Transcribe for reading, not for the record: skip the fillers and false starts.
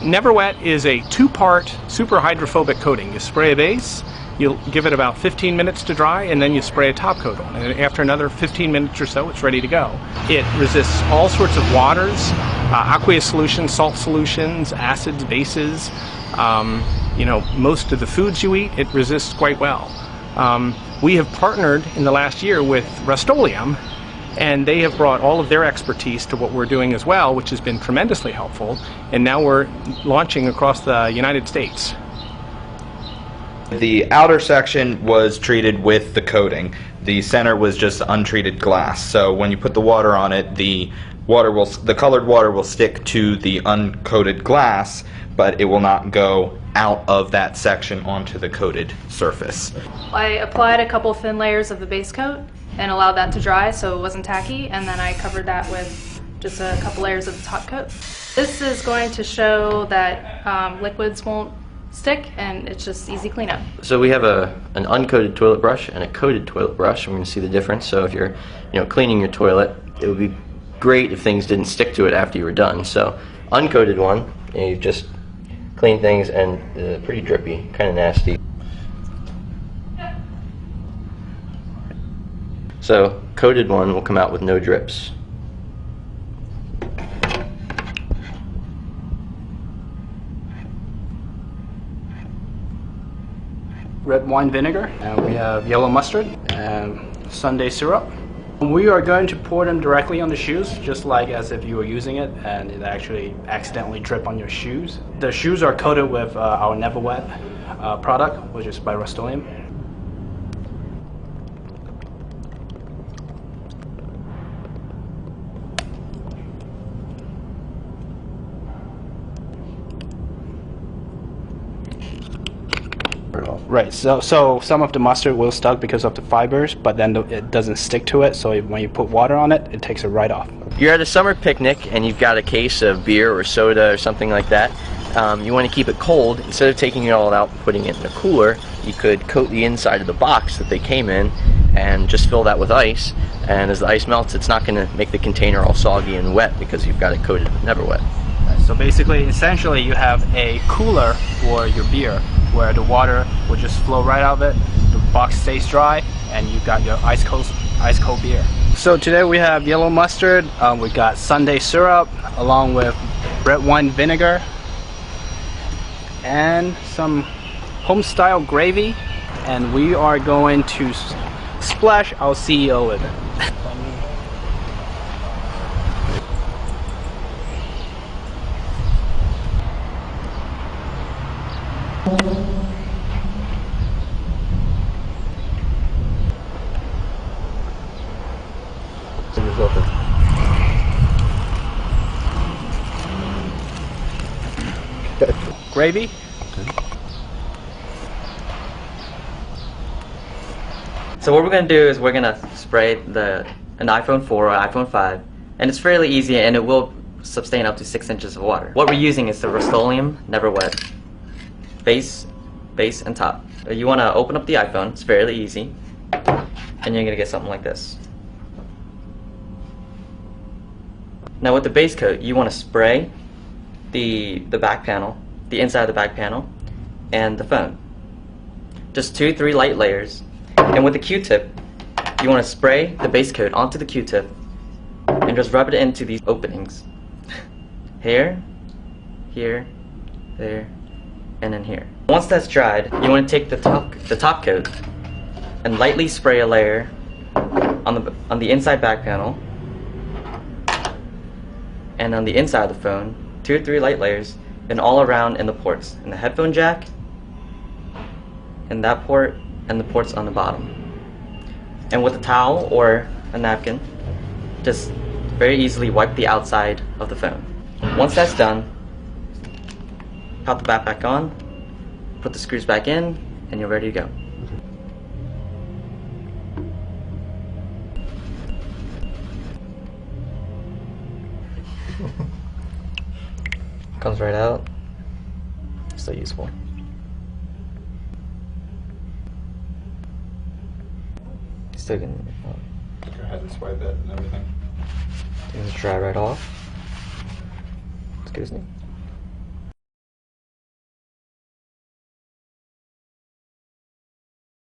Unwet is a two-part super hydrophobic coating. You spray a base, you'll give it about 15 minutes to dry, and then you spray a top coat on it. And after another 15 minutes or so, it's ready to go. It resists all sorts of waters, aqueous solutions, salt solutions, acids, bases. Most of the foods you eat, it resists quite well. We have partnered in the last year with Rust-Oleum, and they have brought all of their expertise to what we're doing as well, which has been tremendously helpful. And now we're launching across the United States. The outer section was treated with the coating. The center was just untreated glass. So when you put the water on it, the colored water will stick to the uncoated glass, but it will not go out of that section onto the coated surface. I applied a couple thin layers of the base coat and allowed that to dry so it wasn't tacky, and then I covered that with just a couple layers of the top coat. This is going to show that liquids won't stick, and it's just easy cleanup. So we have an uncoated toilet brush and a coated toilet brush. I'm going to see the difference. So if you're cleaning your toilet, it would be great if things didn't stick to it after you were done. So uncoated one, you just clean things, and pretty drippy, kind of nasty. So coated one will come out with no drips. Red wine vinegar, and we have yellow mustard and Sunday syrup. We are going to pour them directly on the shoes, just like as if you were using it and it actually accidentally drip on your shoes. The shoes are coated with our Unwet product, which is by Rust-Oleum. Right, so some of the mustard will stuck because of the fibers, but then it doesn't stick to it, so when you put water on it, it takes it right off. You're at a summer picnic and you've got a case of beer or soda or something like that. You want to keep it cold. Instead of taking it all out and putting it in a cooler, you could coat the inside of the box that they came in and just fill that with ice, and as the ice melts, it's not going to make the container all soggy and wet because you've got it coated with Unwet. So basically, essentially, you have a cooler for your beer where the water will just flow right out of it, the box stays dry, and you've got your ice cold beer. So today we have yellow mustard, we got Sunday syrup, along with red wine vinegar, and some home-style gravy, and we are going to splash our CEO with it. Gravy. So what we're going to do is we're going to spray an iPhone 4 or iPhone 5, and it's fairly easy, and it will sustain up to 6 inches of water. What we're using is the Rust-Oleum Unwet base, and top. You want to open up the iPhone, it's fairly easy, and you're going to get something like this. Now with the base coat, you want to spray the back panel, the inside of the back panel, and the phone. Just 2-3 light layers. And with the Q-tip, you want to spray the base coat onto the Q-tip and just rub it into these openings. Here, here, there, and then here. Once that's dried, you want to take the top coat and lightly spray a layer on the inside back panel, and on the inside of the phone, 2 or 3 light layers, and all around in the ports, in the headphone jack, in that port, and the ports on the bottom. And with a towel or a napkin, just very easily wipe the outside of the phone. Once that's done, pop the bat back on, put the screws back in, and you're ready to go. Comes right out. Still useful. Still can. Go ahead and swipe it and everything. Just dry right off. Excuse me.